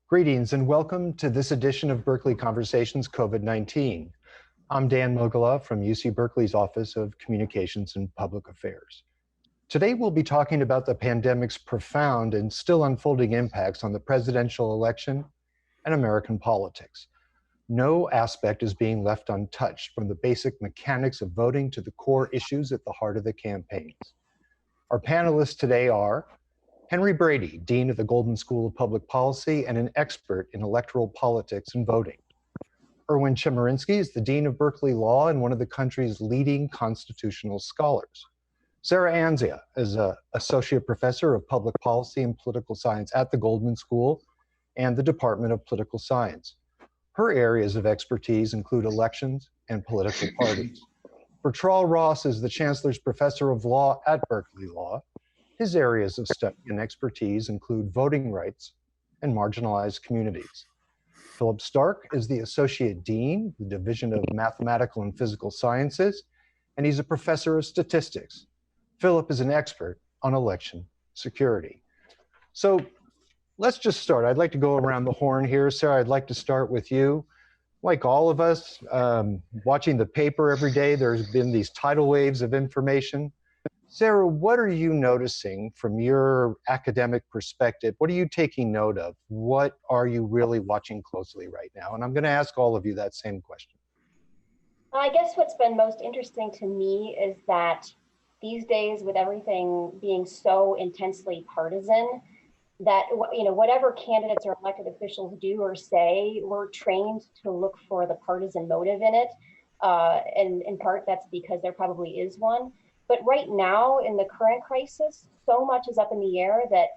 Greetings and welcome to this edition of Berkeley Conversations COVID-19. I'm Dan Mogila from UC Berkeley's Office of Communications and Public Affairs. Today we'll be talking about the pandemic's profound and still unfolding impacts on the presidential election and American politics. No aspect is being left untouched, from the basic mechanics of voting to the core issues at the heart of the campaigns. Our panelists today are Henry Brady, Dean of the Goldman School of Public Policy and an expert in electoral politics and voting. Erwin Chemerinsky is the Dean of Berkeley Law and one of the country's leading constitutional scholars. Sarah Anzia is an Associate Professor of Public Policy and Political Science at the Goldman School and the Department of Political Science. Her areas of expertise include elections and political parties. Bertrall Ross is the Chancellor's Professor of Law at Berkeley Law. His areas of study and expertise include voting rights and marginalized communities. Philip Stark is the Associate Dean, the Division of Mathematical and Physical Sciences, and he's a Professor of Statistics. Philip is an expert on election security. So let's just start. I'd like to go around the horn here. Sarah, I'd like to start with you. Like all of us, watching the paper every day, there's been these tidal waves of information. Sarah, what are you noticing from your academic perspective? What are you taking note of? What are you really watching closely right now? And I'm going to ask all of you that same question. I guess what's been most interesting to me is that these days, with everything being so intensely partisan, that whatever candidates or elected officials do or say, we're trained to look for the partisan motive in it. And in part, that's because there probably is one. But right now, in the current crisis, so much is up in the air that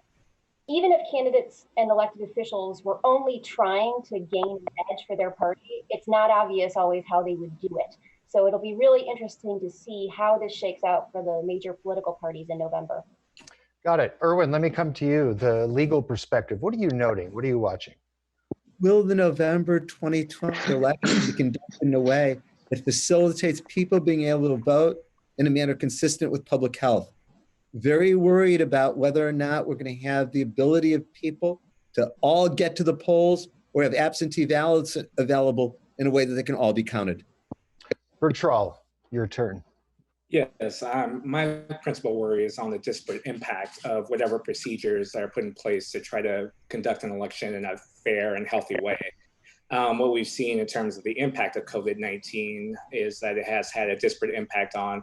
even if candidates and elected officials were only trying to gain an edge for their party, it's not obvious always how they would do it. So it'll be really interesting to see how this shakes out for the major political parties in November. Got it. Erwin, let me come to you. The legal perspective. What are you noting? What are you watching? Will the November 2020 election be conducted in a way that facilitates people being able to vote in a manner consistent with public health? Very worried about whether or not we're going to have the ability of people to all get to the polls or have absentee ballots available in a way that they can all be counted. Bertrall, your turn. Yes, my principal worry is on the disparate impact of whatever procedures that are put in place to try to conduct an election in a fair and healthy way. What we've seen in terms of the impact of COVID-19 is that it has had a disparate impact on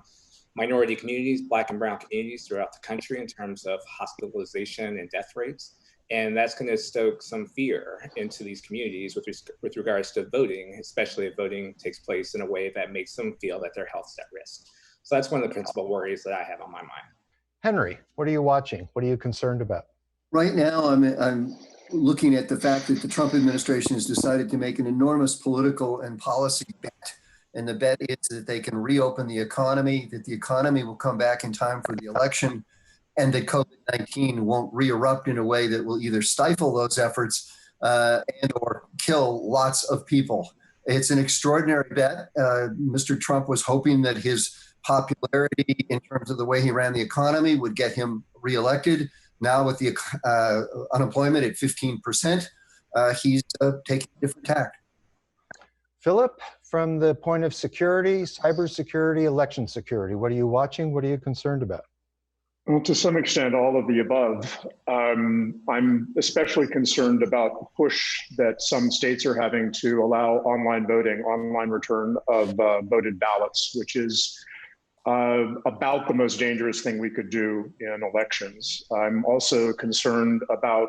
minority communities, Black and brown communities throughout the country in terms of hospitalization and death rates. And that's going to stoke some fear into these communities with regards to voting, especially if voting takes place in a way that makes them feel that their health is at risk. So that's one of the principal worries that I have on my mind. Henry, what are you watching? What are you concerned about? Right now, I'm looking at the fact that the Trump administration has decided to make an enormous political and policy bet. And the bet is that they can reopen the economy, that the economy will come back in time for the election, and that COVID-19 won't re-erupt in a way that will either stifle those efforts and or kill lots of people. It's an extraordinary bet. Mr. Trump was hoping that his popularity in terms of the way he ran the economy would get him reelected. Now with the unemployment at 15%, he's taking a different tack. Philip, from the point of security, cybersecurity, election security, what are you watching? What are you concerned about? Well, to some extent, all of the above. I'm especially concerned about the push that some states are having to allow online voting, online return of voted ballots, which is about the most dangerous thing we could do in elections. I'm also concerned about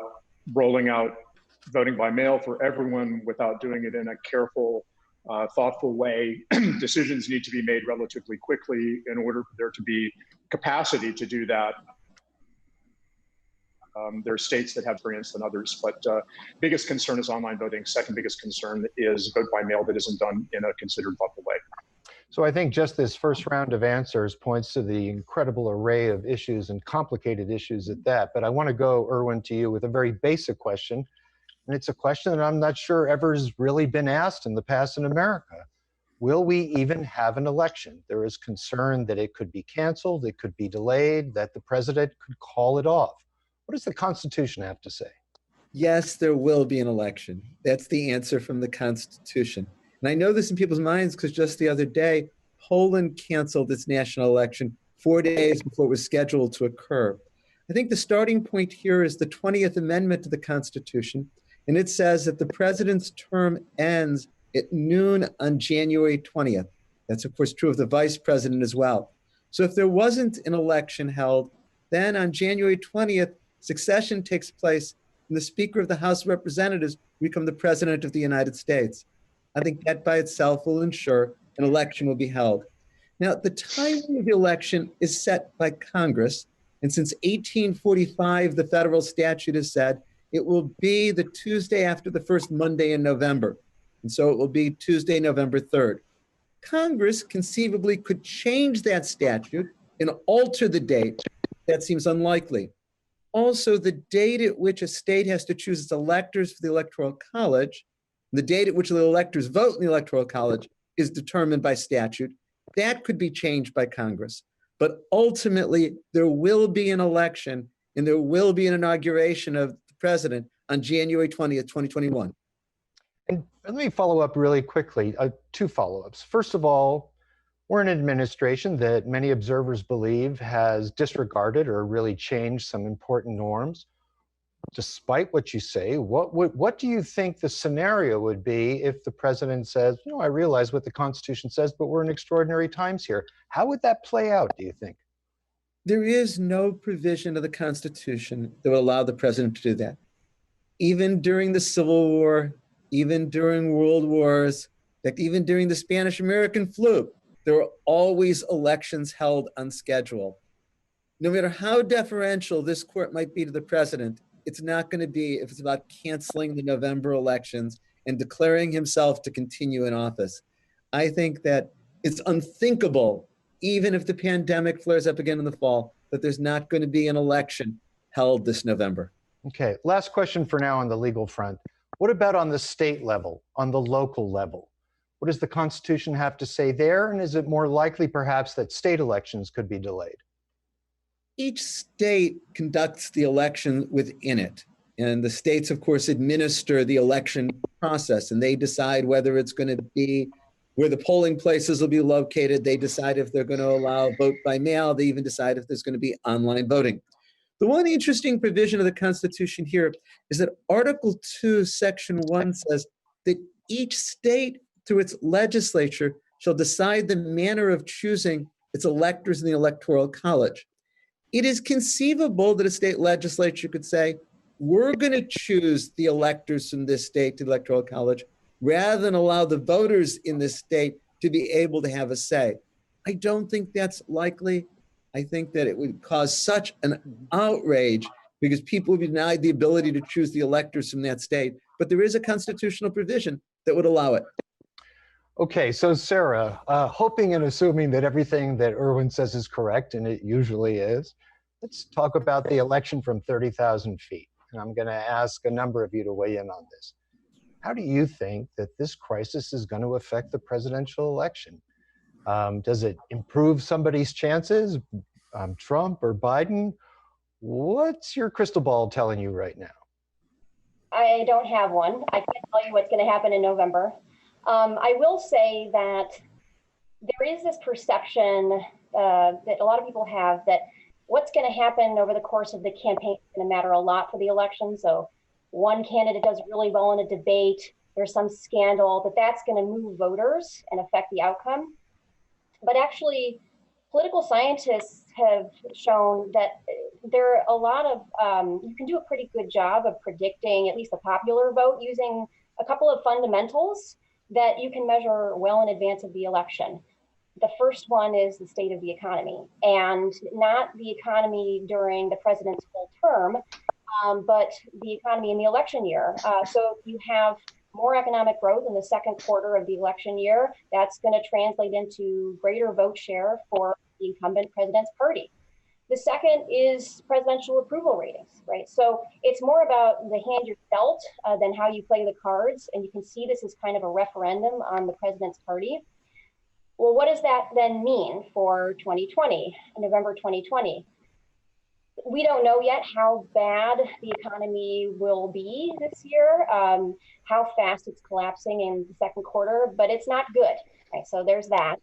rolling out voting by mail for everyone without doing it in a careful, thoughtful way. Decisions need to be made relatively quickly in order for there to be capacity to do that. There are states that have experience than others, but biggest concern is online voting. Second biggest concern is vote by mail that isn't done in a considered, thoughtful way. So I think just this first round of answers points to the incredible array of issues and complicated issues at that. But I want to go, Erwin, to you with a very basic question. And it's a question that I'm not sure ever has really been asked in the past in America. Will we even have an election? There is concern that it could be canceled, it could be delayed, that the president could call it off. What does the Constitution have to say? Yes, there will be an election. That's the answer from the Constitution. And I know this in people's minds because just the other day, Poland canceled its national election 4 days before it was scheduled to occur. I think the starting point here is the 20th Amendment to the Constitution, and it says that the president's term ends at noon on January 20th. That's, of course, true of the vice president as well. So if there wasn't an election held, then on January 20th, succession takes place and the Speaker of the House of Representatives become the President of the United States. I think that by itself will ensure an election will be held. Now, the timing of the election is set by Congress, and since 1845, the federal statute has said it will be the Tuesday after the first Monday in November, and so it will be Tuesday, November 3rd. Congress conceivably could change that statute and alter the date. That seems unlikely. Also, the date at which a state has to choose its electors for the Electoral College, the date at which the electors vote in the Electoral College is determined by statute. That could be changed by Congress. But ultimately, there will be an election and there will be an inauguration of the president on January 20th, 2021. And let me follow up really quickly, 2 follow-ups. First of all, we're an administration that many observers believe has disregarded or really changed some important norms. Despite what you say, what do you think the scenario would be if the president says, I realize what the Constitution says, but we're in extraordinary times here? How would that play out, do you think? There is no provision of the Constitution that would allow the president to do that. Even during the Civil War, even during World Wars, in fact, even during the Spanish-American flu, there were always elections held on schedule. No matter how deferential this court might be to the president, it's not going to be if it's about canceling the November elections and declaring himself to continue in office. I think that it's unthinkable, even if the pandemic flares up again in the fall, that there's not going to be an election held this November. Okay, last question for now on the legal front. What about on the state level, on the local level? What does the Constitution have to say there? And is it more likely perhaps that state elections could be delayed? Each state conducts the election within it. And the states, of course, administer the election process, and they decide whether it's going to be where the polling places will be located. They decide if they're going to allow vote by mail. They even decide if there's going to be online voting. The one interesting provision of the Constitution here is that Article 2, Section 1 says that each state, through its legislature, shall decide the manner of choosing its electors in the Electoral College. It is conceivable that a state legislature could say, we're going to choose the electors from this state to the Electoral College rather than allow the voters in this state to be able to have a say. I don't think that's likely. I think that it would cause such an outrage because people would be denied the ability to choose the electors from that state. But there is a constitutional provision that would allow it. Okay, so Sarah, hoping and assuming that everything that Erwin says is correct, and it usually is, let's talk about the election from 30,000 feet. And I'm going to ask a number of you to weigh in on this. How do you think that this crisis is going to affect the presidential election? Does it improve somebody's chances, Trump or Biden? What's your crystal ball telling you right now? I don't have one. I can't tell you what's going to happen in November. I will say that there is this perception that a lot of people have that what's going to happen over the course of the campaign is going to matter a lot for the election. So one candidate does really well in a debate, there's some scandal, that's going to move voters and affect the outcome. But actually, political scientists have shown that there are a lot of, you can do a pretty good job of predicting at least the popular vote using a couple of fundamentals that you can measure well in advance of the election. The first one is the state of the economy, and not the economy during the president's full term, but the economy in the election year. So if you have more economic growth in the second quarter of the election year, that's going to translate into greater vote share for the incumbent president's party. The second is presidential approval ratings, right? So it's more about the hand you're dealt than how you play the cards. And you can see this as kind of a referendum on the president's party. Well, what does that then mean for 2020, November 2020? We don't know yet how bad the economy will be this year, how fast it's collapsing in the second quarter, but it's not good. Okay, so there's that.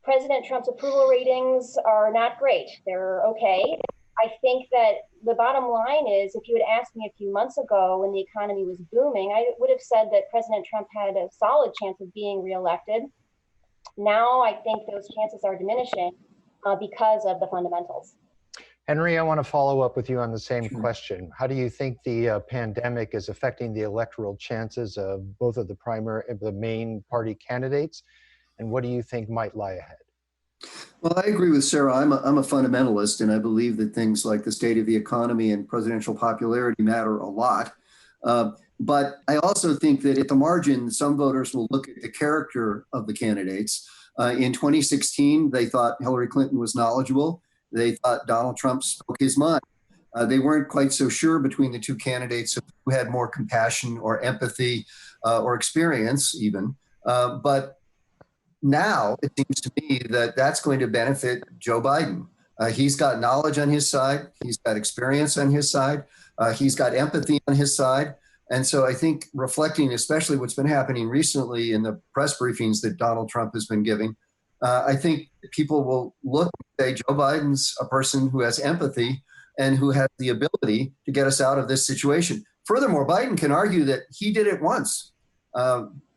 President Trump's approval ratings are not great. They're okay. I think that the bottom line is, if you had asked me a few months ago when the economy was booming, I would have said that President Trump had a solid chance of being reelected. Now I think those chances are diminishing because of the fundamentals. Henry, I want to follow up with you on the same question. How do you think the pandemic is affecting the electoral chances of both of the main party candidates? And what do you think might lie ahead? Well, I agree with Sarah. I'm a fundamentalist, and I believe that things like the state of the economy and presidential popularity matter a lot. But I also think that at the margin, some voters will look at the character of the candidates. In 2016, they thought Hillary Clinton was knowledgeable. They thought Donald Trump spoke his mind. They weren't quite so sure between the two candidates who had more compassion or empathy or experience even. But now it seems to me that that's going to benefit Joe Biden. He's got knowledge on his side. He's got experience on his side. He's got empathy on his side. And so I think, reflecting especially what's been happening recently in the press briefings that Donald Trump has been giving, I think people will look and say Joe Biden's a person who has empathy and who has the ability to get us out of this situation. Furthermore, Biden can argue that he did it once.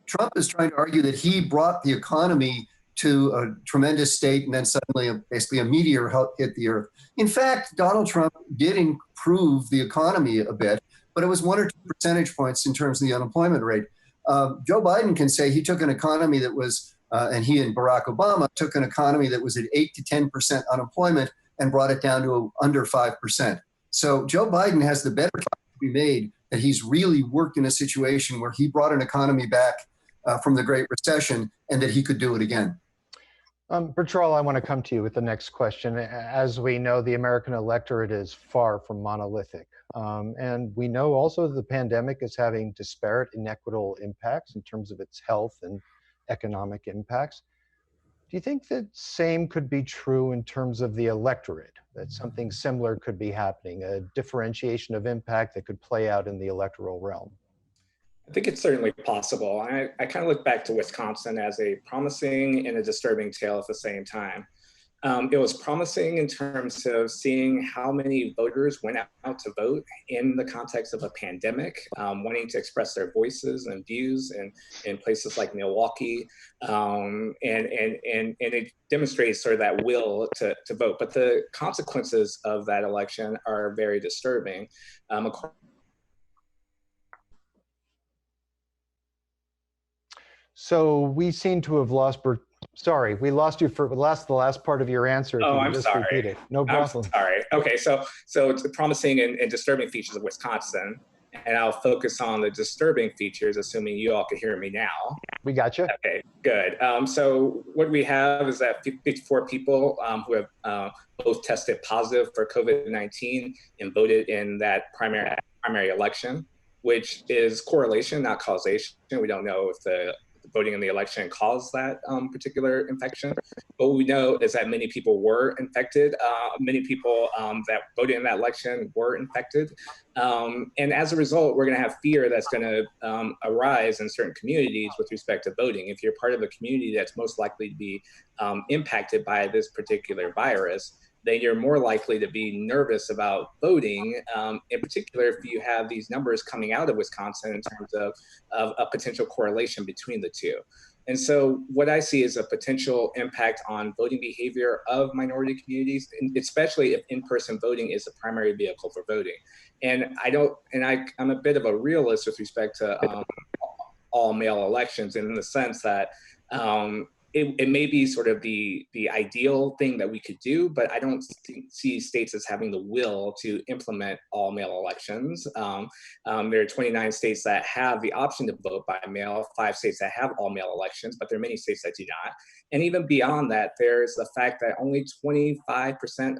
Trump is trying to argue that he brought the economy to a tremendous state and then suddenly basically a meteor hit the earth. In fact, Donald Trump did improve the economy a bit, but it was 1 or 2 percentage points in terms of the unemployment rate. Joe Biden can say he took an economy that was, and he and Barack Obama took an economy that was at 8 to 10% unemployment and brought it down to under 5%. So Joe Biden has the better case to be made that he's really worked in a situation where he brought an economy back from the Great Recession and that he could do it again. Bertrall, I want to come to you with the next question. As we know, the American electorate is far from monolithic. And we know also that the pandemic is having disparate, inequitable impacts in terms of its health and economic impacts. Do you think that same could be true in terms of the electorate, that something similar could be happening, a differentiation of impact that could play out in the electoral realm? I think it's certainly possible. I kind of look back to Wisconsin as a promising and a disturbing tale at the same time. It was promising in terms of seeing how many voters went out to vote in the context of a pandemic, wanting to express their voices and views in places like Milwaukee. And it demonstrates sort of that will to vote. But the consequences of that election are very disturbing. So we seem to have lost Sorry, we lost you for the last part of your answer. Oh, I'm sorry. Repeat it. No problem. I'm sorry. Okay, so it's promising and disturbing features of Wisconsin, and I'll focus on the disturbing features, assuming you all can hear me now. We got you. Okay, good. So what we have is that 54 people who have both tested positive for COVID-19 and voted in that primary election, which is correlation, not causation. We don't know if the voting in the election caused that particular infection. But what we know is that many people were infected. Many people that voted in that election were infected. And as a result, we're going to have fear that's going to arise in certain communities with respect to voting. If you're part of a community that's most likely to be impacted by this particular virus, then you're more likely to be nervous about voting, in particular if you have these numbers coming out of Wisconsin in terms of a potential correlation between the two. And so what I see is a potential impact on voting behavior of minority communities, especially if in-person voting is the primary vehicle for voting. And I'm a bit of a realist with respect to all mail elections, in the sense that it may be sort of the ideal thing that we could do, but I don't see states as having the will to implement all mail elections. There are 29 states that have the option to vote by mail, 5 states that have all mail elections, but there are many states that do not. And even beyond that, there's the fact that only about 25%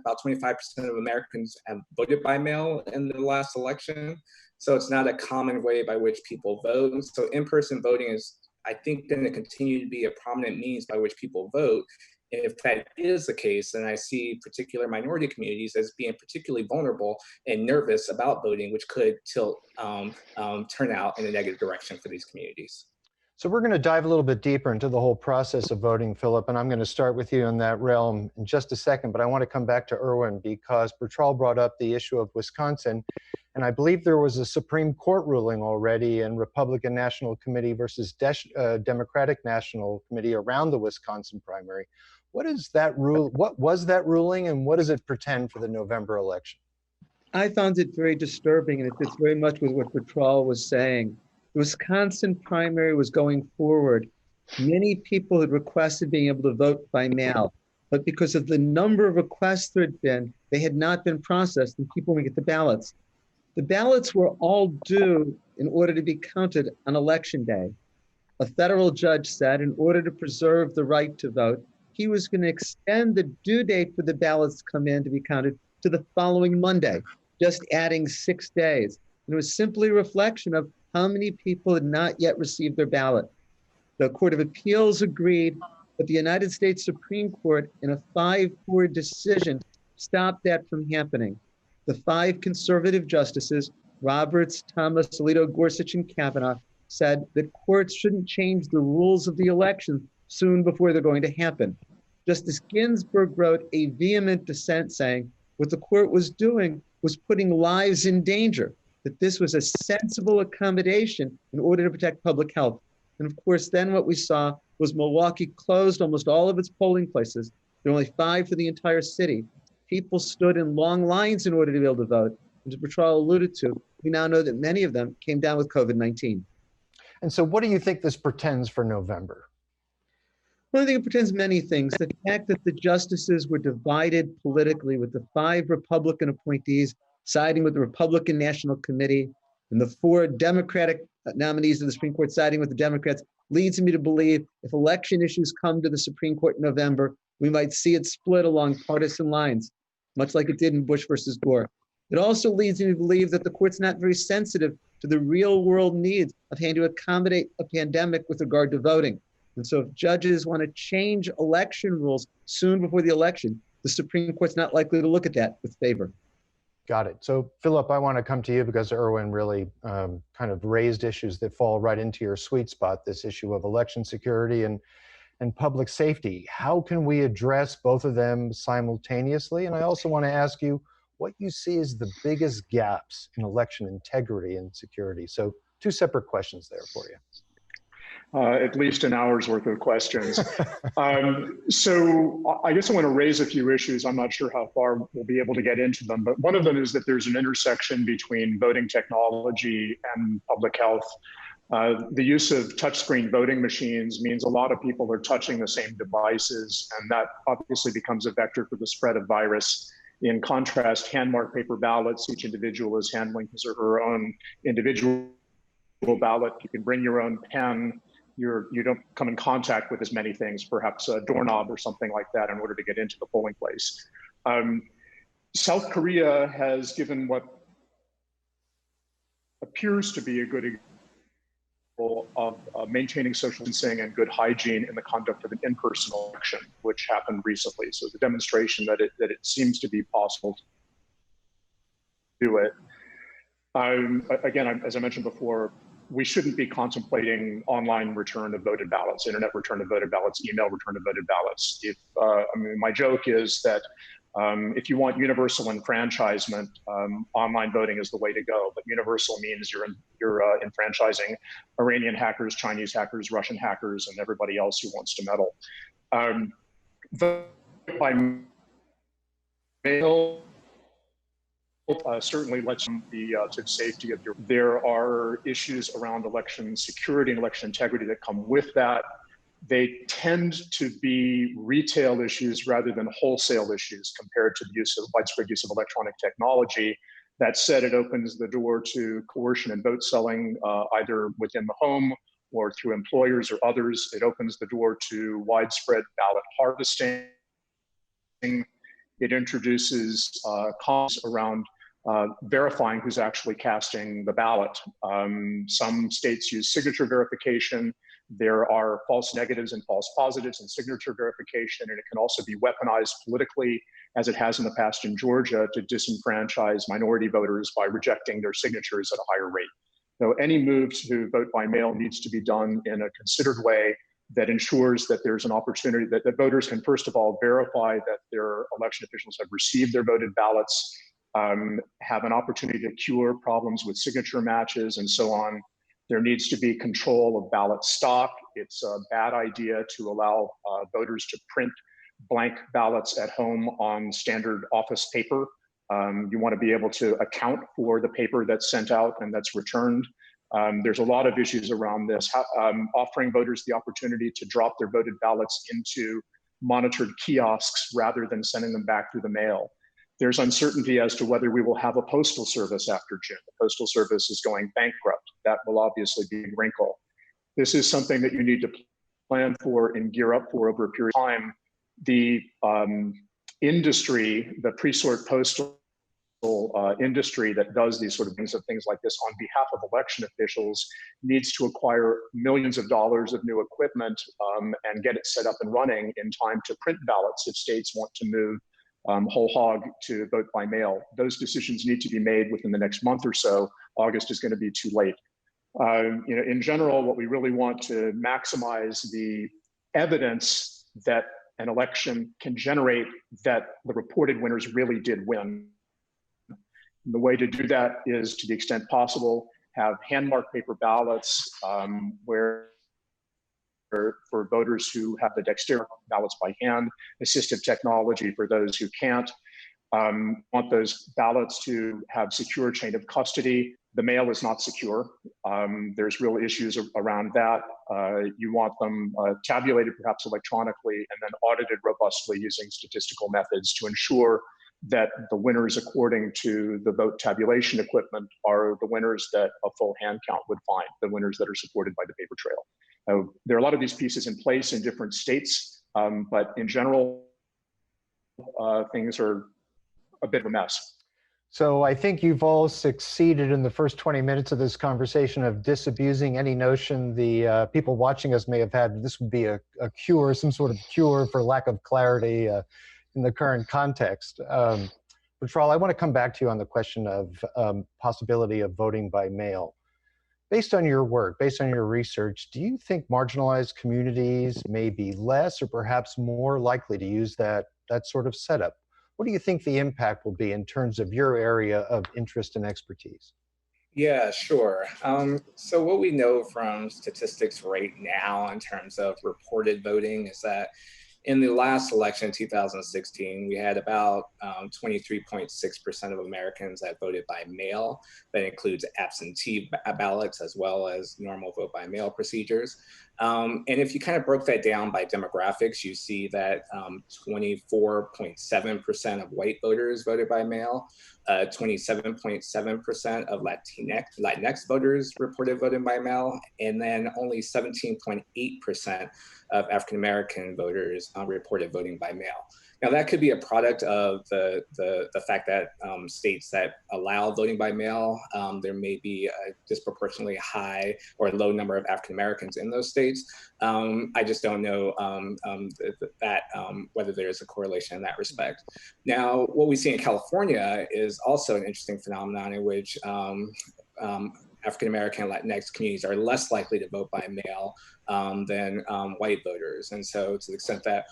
of Americans have voted by mail in the last election. So it's not a common way by which people vote. So in-person voting is, I think, going to continue to be a prominent means by which people vote. If that is the case, then I see particular minority communities as being particularly vulnerable and nervous about voting, which could turn out in a negative direction for these communities. So we're going to dive a little bit deeper into the whole process of voting, Philip, and I'm going to start with you in that realm in just a second, but I want to come back to Erwin because Bertrall brought up the issue of Wisconsin, and I believe there was a Supreme Court ruling already in Republican National Committee versus Democratic National Committee around the Wisconsin primary. What is that rule? What was that ruling, and what does it portend for the November election? I found it very disturbing, and it fits very much with what Bertrall was saying. The Wisconsin primary was going forward. Many people had requested being able to vote by mail, but because of the number of requests there had been, they had not been processed, and people would get the ballots. The ballots were all due in order to be counted on election day. A federal judge said in order to preserve the right to vote, he was going to extend the due date for the ballots to come in to be counted to the following Monday, just adding 6 days. And it was simply a reflection of how many people had not yet received their ballot. The Court of Appeals agreed, but the United States Supreme Court, in a 5-4 decision, stopped that from happening. The 5 conservative justices, Roberts, Thomas, Alito, Gorsuch, and Kavanaugh, said that courts shouldn't change the rules of the election soon before they're going to happen. Justice Ginsburg wrote a vehement dissent saying what the court was doing was putting lives in danger, that this was a sensible accommodation in order to protect public health. And of course, then what we saw was Milwaukee closed almost all of its polling places. There were only 5 for the entire city. People stood in long lines in order to be able to vote. And as Bertrall alluded to, we now know that many of them came down with COVID-19. And so what do you think this portends for November? Well, I think it portends many things. The fact that the justices were divided politically, with the 5 Republican appointees siding with the Republican National Committee and the 4 Democratic nominees to the Supreme Court siding with the Democrats, leads me to believe if election issues come to the Supreme Court in November, we might see it split along partisan lines, much like it did in Bush versus Gore. It also leads me to believe that the court's not very sensitive to the real world needs of having to accommodate a pandemic with regard to voting. And so if judges want to change election rules soon before the election, the Supreme Court's not likely to look at that with favor. Got it. So Philip, I want to come to you because Erwin really kind of raised issues that fall right into your sweet spot, this issue of election security and public safety. How can we address both of them simultaneously? And I also want to ask you what you see as the biggest gaps in election integrity and security. So 2 separate questions there for you. At least an hour's worth of questions. So I guess I want to raise a few issues. I'm not sure how far we'll be able to get into them, but one of them is that there's an intersection between voting technology and public health. The use of touchscreen voting machines means a lot of people are touching the same devices, and that obviously becomes a vector for the spread of virus. In contrast, hand-marked paper ballots, each individual is handling his or her own individual ballot. You can bring your own pen. You don't come in contact with as many things, perhaps a doorknob or something like that, in order to get into the polling place. South Korea has given what appears to be a good example of maintaining social distancing and good hygiene in the conduct of an in-person election, which happened recently. So the demonstration that it seems to be possible to do it. Again, as I mentioned before, we shouldn't be contemplating online return of voted ballots, internet return of voted ballots, email return of voted ballots. My joke is that if you want universal enfranchisement, online voting is the way to go. But universal means you're enfranchising Iranian hackers, Chinese hackers, Russian hackers, and everybody else who wants to meddle. Vote by mail certainly lets you to the safety of your. There are issues around election security and election integrity that come with that. They tend to be retail issues rather than wholesale issues compared to the widespread use of electronic technology. That said, it opens the door to coercion and vote selling, either within the home or through employers or others. It opens the door to widespread ballot harvesting. It introduces comments around verifying who's actually casting the ballot. Some states use signature verification. There are false negatives and false positives in signature verification, and it can also be weaponized politically, as it has in the past in Georgia, to disenfranchise minority voters by rejecting their signatures at a higher rate. So any move to vote by mail needs to be done in a considered way that ensures that there's an opportunity that voters can, first of all, verify that their election officials have received their voted ballots, have an opportunity to cure problems with signature matches and so on. There needs to be control of ballot stock. It's a bad idea to allow voters to print blank ballots at home on standard office paper. You want to be able to account for the paper that's sent out and that's returned. There's a lot of issues around this. Offering voters the opportunity to drop their voted ballots into monitored kiosks rather than sending them back through the mail. There's uncertainty as to whether we will have a postal service after June. The postal service is going bankrupt. That will obviously be a wrinkle. This is something that you need to plan for and gear up for over a period of time. The industry, the pre-sort postal industry that does these sort of things like this on behalf of election officials needs to acquire millions of dollars of new equipment and get it set up and running in time to print ballots if states want to move whole hog to vote by mail. Those decisions need to be made within the next month or so. August is going to be too late. In general, what we really want to maximize the evidence that an election can generate that the reported winners really did win. And the way to do that is, to the extent possible, have hand-marked paper ballots where for voters who have the dexterity, ballots by hand, assistive technology for those who can't. Want those ballots to have secure chain of custody. The mail is not secure. There's real issues around that. You want them tabulated perhaps electronically and then audited robustly using statistical methods to ensure that the winners according to the vote tabulation equipment are the winners that a full hand count would find, the winners that are supported by the paper trail. There are a lot of these pieces in place in different states, but in general, things are a bit of a mess. So I think you've all succeeded in the first 20 minutes of this conversation of disabusing any notion the people watching us may have had this would be a cure, some sort of cure for lack of clarity in the current context. Bertrall, I want to come back to you on the question of possibility of voting by mail. Based on your work, based on your research, do you think marginalized communities may be less or perhaps more likely to use that sort of setup? What do you think the impact will be in terms of your area of interest and expertise? Yeah, sure. So what we know from statistics right now in terms of reported voting is that in the last election, 2016, we had about 23.6% of Americans that voted by mail. That includes absentee ballots as well as normal vote by mail procedures. And if you kind of broke that down by demographics, you see that 24.7% of white voters voted by mail, 27.7% of Latinx voters reported voting by mail, and then only 17.8% of African-American voters reported voting by mail. Now that could be a product of the fact that states that allow voting by mail, there may be a disproportionately high or low number of African-Americans in those states. I just don't know whether there's a correlation in that respect. Now, what we see in California is also an interesting phenomenon in which African-American and Latinx communities are less likely to vote by mail than white voters. And so to the extent that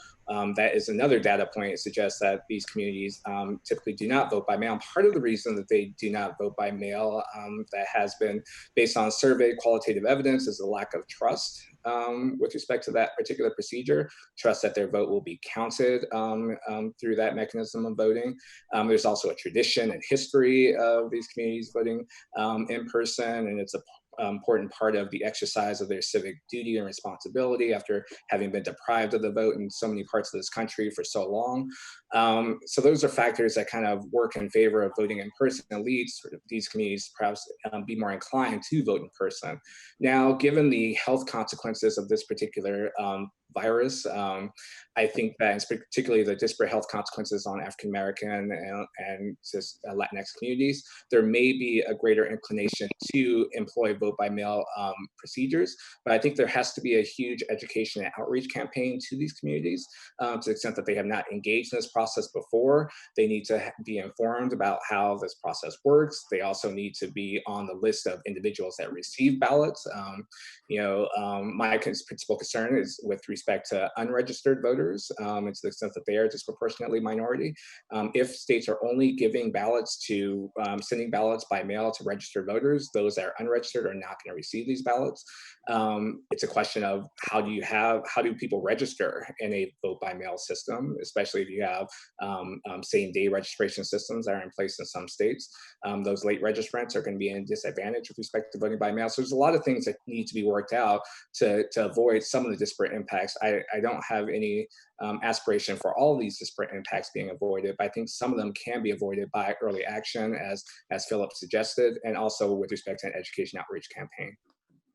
that is another data point, it suggests that these communities typically do not vote by mail. And part of the reason that they do not vote by mail that has been based on survey qualitative evidence is a lack of trust with respect to that particular procedure, trust that their vote will be counted through that mechanism of voting. There's also a tradition and history of these communities voting in person, and it's a important part of the exercise of their civic duty and responsibility after having been deprived of the vote in so many parts of this country for so long. So those are factors that kind of work in favor of voting in person and leads sort of these communities perhaps be more inclined to vote in person. Now, given the health consequences of this particular virus. I think that particularly the disparate health consequences on African American and just Latinx communities, there may be a greater inclination to employ vote by mail procedures. But I think there has to be a huge education and outreach campaign to these communities to the extent that they have not engaged in this process before. They need to be informed about how this process works. They also need to be on the list of individuals that receive ballots. My principal concern is with respect to unregistered voters, and to the extent that they are disproportionately minority. If states are only giving ballots to, sending ballots by mail to registered voters, those that are unregistered are not going to receive these ballots. It's a question of how do people register in a vote by mail system, especially if you have same day registration systems that are in place in some states. Those late registrants are going to be in a disadvantage with respect to voting by mail. So there's a lot of things that need to be worked out to avoid some of the disparate impacts. I don't have any aspiration for all of these disparate impacts being avoided, but I think some of them can be avoided by early action, as Philip suggested, and also with respect to an education outreach campaign.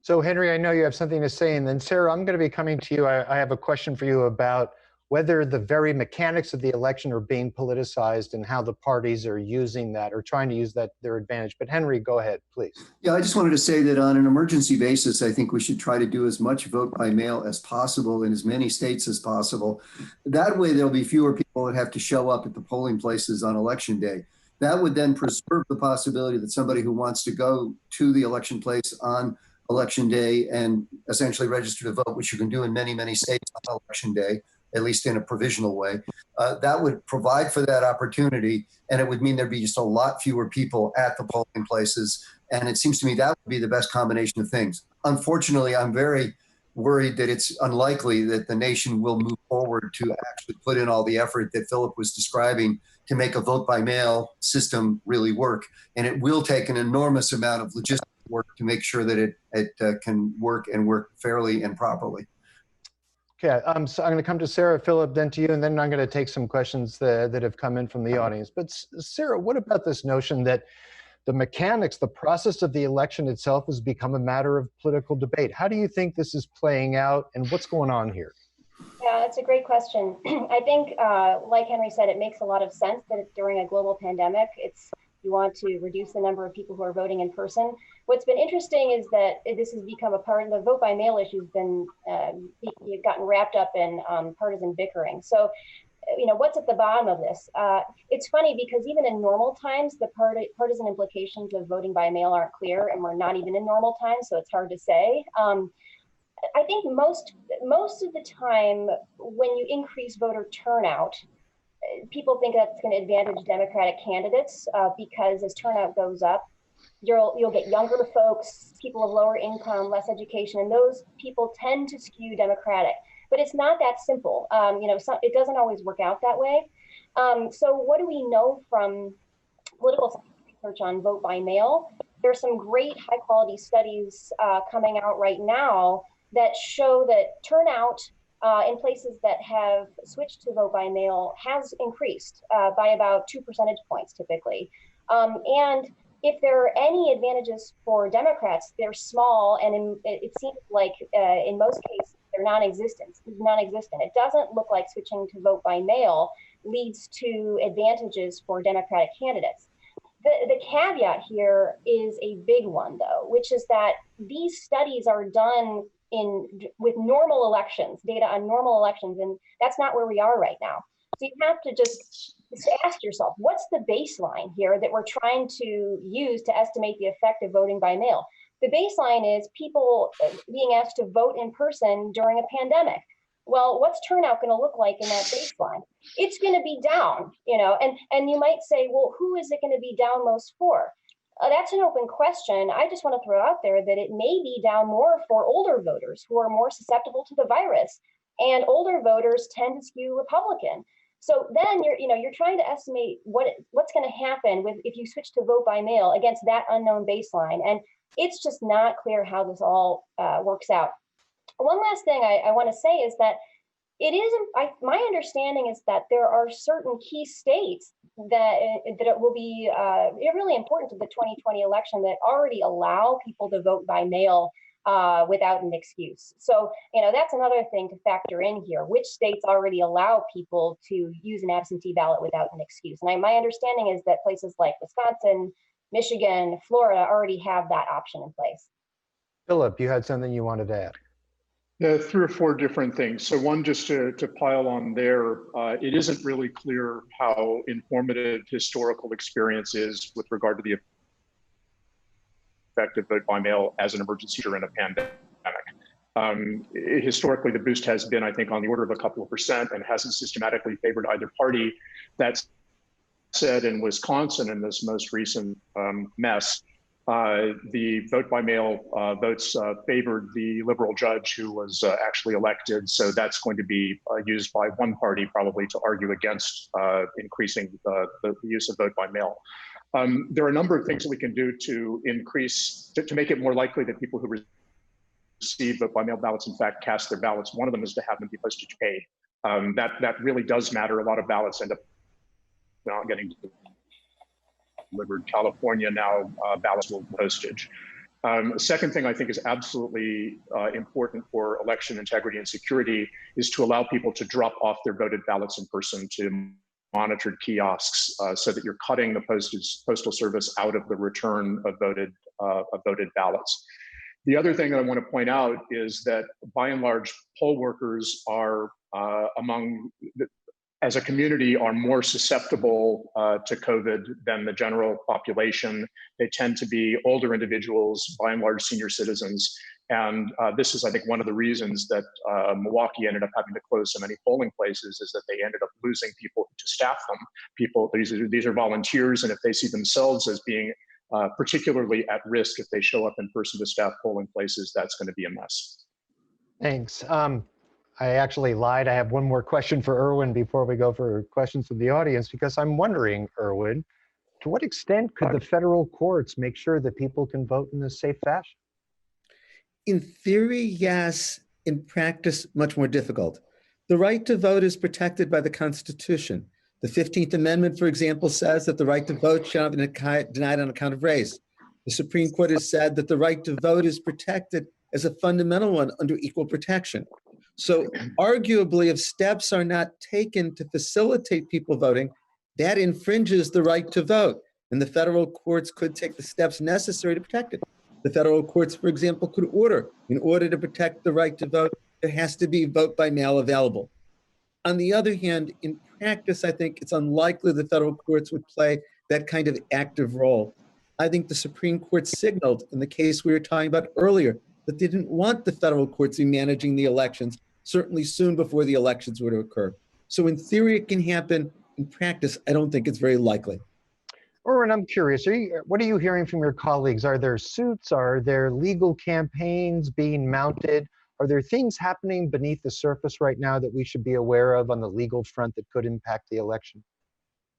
So Henry, I know you have something to say, and then Sarah, I'm going to be coming to you. I have a question for you about whether the very mechanics of the election are being politicized and how the parties are using that or trying to use that their advantage. But Henry, go ahead, please. Yeah, I just wanted to say that on an emergency basis, I think we should try to do as much vote by mail as possible in as many states as possible. That way, there'll be fewer people that have to show up at the polling places on election day. That would then preserve the possibility that somebody who wants to go to the election place on election day and essentially register to vote, which you can do in many, many states on election day, at least in a provisional way, that would provide for that opportunity. And it would mean there'd be just a lot fewer people at the polling places. And it seems to me that would be the best combination of things. Unfortunately, I'm very worried that it's unlikely that the nation will move forward to actually put in all the effort that Philip was describing to make a vote by mail system really work. And it will take an enormous amount of logistical work to make sure that it can work and work fairly and properly. Okay, so I'm going to come to Sarah, Philip, then to you, and then I'm going to take some questions that have come in from the audience. But Sarah, what about this notion that the mechanics, the process of the election itself has become a matter of political debate? How do you think this is playing out, and what's going on here? Yeah, that's a great question. I think, like Henry said, it makes a lot of sense that during a global pandemic, you want to reduce the number of people who are voting in person. What's been interesting is that this has become a part of the vote by mail issue has been gotten wrapped up in partisan bickering. So, what's at the bottom of this? It's funny because even in normal times, the partisan implications of voting by mail aren't clear, and we're not even in normal times, so it's hard to say. I think most of the time when you increase voter turnout, people think that's going to advantage Democratic candidates because as turnout goes up, you'll get younger folks, people of lower income, less education, and those people tend to skew Democratic. But it's not that simple. It doesn't always work out that way. So what do we know from political science research on vote by mail? There's some great high quality studies coming out right now that show that turnout in places that have switched to vote by mail has increased by about 2 percentage points typically. And if there are any advantages for Democrats, they're small, and it seems like in most cases they're non-existent. It doesn't look like switching to vote by mail leads to advantages for Democratic candidates. The caveat here is a big one, though, which is that these studies are done with normal elections, data on normal elections, and that's not where we are right now. So you have to just ask yourself, what's the baseline here that we're trying to use to estimate the effect of voting by mail? The baseline is people being asked to vote in person during a pandemic. Well, what's turnout going to look like in that baseline? It's going to be down, and you might say, well, who is it going to be down most for? That's an open question. I just want to throw out there that it may be down more for older voters who are more susceptible to the virus, and older voters tend to skew Republican. So then you're trying to estimate what's going to happen if you switch to vote by mail against that unknown baseline, and it's just not clear how this all works out. One last thing I want to say is that my understanding is that there are certain key states that it will be really important to the 2020 election that already allow people to vote by mail without an excuse. So, that's another thing to factor in here. Which states already allow people to use an absentee ballot without an excuse? And my understanding is that places like Wisconsin, Michigan, Florida already have that option in place. Philip, you had something you wanted to add. Yeah, 3 or 4 different things. So one, just to pile on there, it isn't really clear how informative historical experience is with regard to the effect of vote by mail as an emergency during a pandemic. Historically, the boost has been, I think, on the order of a couple of percent and hasn't systematically favored either party. That said, in Wisconsin, in this most recent mess, the vote by mail votes favored the liberal judge who was actually elected. So that's going to be used by one party probably to argue against increasing the use of vote by mail. There are a number of things that we can do to increase, to make it more likely that people who receive vote by mail ballots in fact cast their ballots. One of them is to have them be postage paid. That really does matter. A lot of ballots end up not getting delivered. California now ballots will postage. Second thing I think is absolutely important for election integrity and security is to allow people to drop off their voted ballots in person to monitored kiosks so that you're cutting the postal service out of the return of voted ballots. The other thing that I want to point out is that by and large, poll workers are as a community are more susceptible to COVID than the general population. They tend to be older individuals, by and large senior citizens. And this is, I think, one of the reasons that Milwaukee ended up having to close so many polling places is that they ended up losing people to staff them. These are volunteers, and if they see themselves as being particularly at risk if they show up in person to staff polling places, that's going to be a mess. Thanks. I actually lied. I have one more question for Erwin before we go for questions from the audience, because I'm wondering, Erwin, to what extent could the federal courts make sure that people can vote in a safe fashion? In theory, yes. In practice, much more difficult. The right to vote is protected by the Constitution. The 15th Amendment, for example, says that the right to vote shall not be denied on account of race. The Supreme Court has said that the right to vote is protected as a fundamental one under equal protection. So arguably, if steps are not taken to facilitate people voting, that infringes the right to vote. And the federal courts could take the steps necessary to protect it. The federal courts, for example, could order, in order to protect the right to vote, there has to be vote by mail available. On the other hand, in practice, I think it's unlikely the federal courts would play that kind of active role. I think the Supreme Court signaled in the case we were talking about earlier that they didn't want the federal courts to be managing the elections, certainly soon before the elections were to occur. So in theory, it can happen. In practice, I don't think it's very likely. Erwin, I'm curious, what are you hearing from your colleagues? Are there suits? Are there legal campaigns being mounted? Are there things happening beneath the surface right now that we should be aware of on the legal front that could impact the election?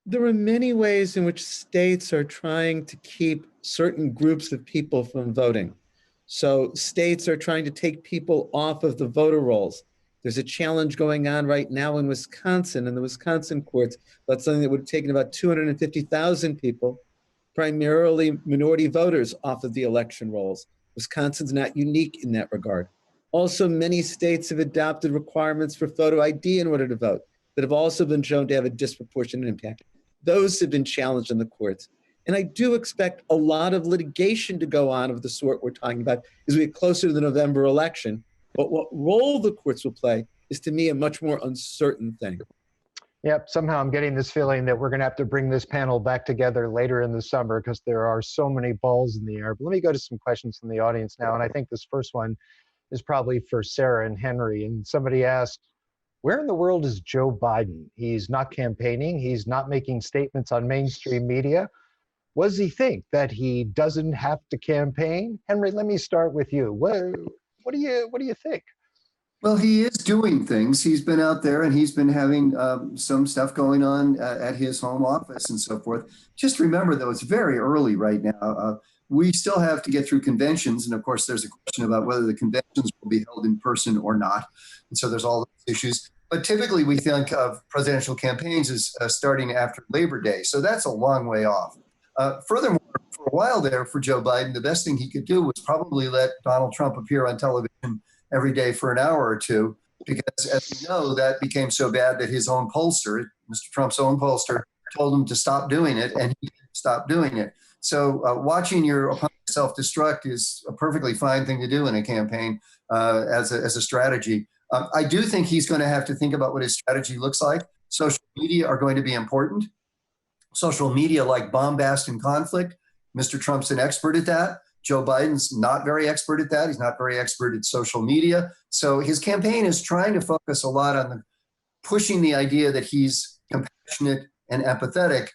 There are many ways in which states are trying to keep certain groups of people from voting. So states are trying to take people off of the voter rolls. There's a challenge going on right now in Wisconsin, in the Wisconsin courts, about something that would have taken about 250,000 people, primarily minority voters, off of the election rolls. Wisconsin's not unique in that regard. Also, many states have adopted requirements for photo ID in order to vote that have also been shown to have a disproportionate impact. Those have been challenged in the courts. And I do expect a lot of litigation to go on of the sort we're talking about as we get closer to the November election. But what role the courts will play is, to me, a much more uncertain thing. Yep, somehow I'm getting this feeling that we're going to have to bring this panel back together later in the summer because there are so many balls in the air. But let me go to some questions from the audience now. And I think this first one is probably for Sarah and Henry. And somebody asked, where in the world is Joe Biden? He's not campaigning. He's not making statements on mainstream media. What does he think, that he doesn't have to campaign? Henry, let me start with you. What do you think? Well, he is doing things. He's been out there and he's been having some stuff going on at his home office and so forth. Just remember, though, it's very early right now. We still have to get through conventions. And of course, there's a question about whether the conventions will be held in person or not. And so there's all those issues. But typically, we think of presidential campaigns as starting after Labor Day. So that's a long way off. Furthermore, for a while there for Joe Biden, the best thing he could do was probably let Donald Trump appear on television every day for an hour or two, because as we know, that became so bad that his own pollster, Mr. Trump's own pollster, told him to stop doing it, and he stopped doing it. So watching your opponent self-destruct is a perfectly fine thing to do in a campaign as a strategy. I do think he's going to have to think about what his strategy looks like. Social media are going to be important. Social media like bombast and conflict. Mr. Trump's an expert at that. Joe Biden's not very expert at that. He's not very expert at social media. So his campaign is trying to focus a lot on pushing the idea that he's compassionate and empathetic,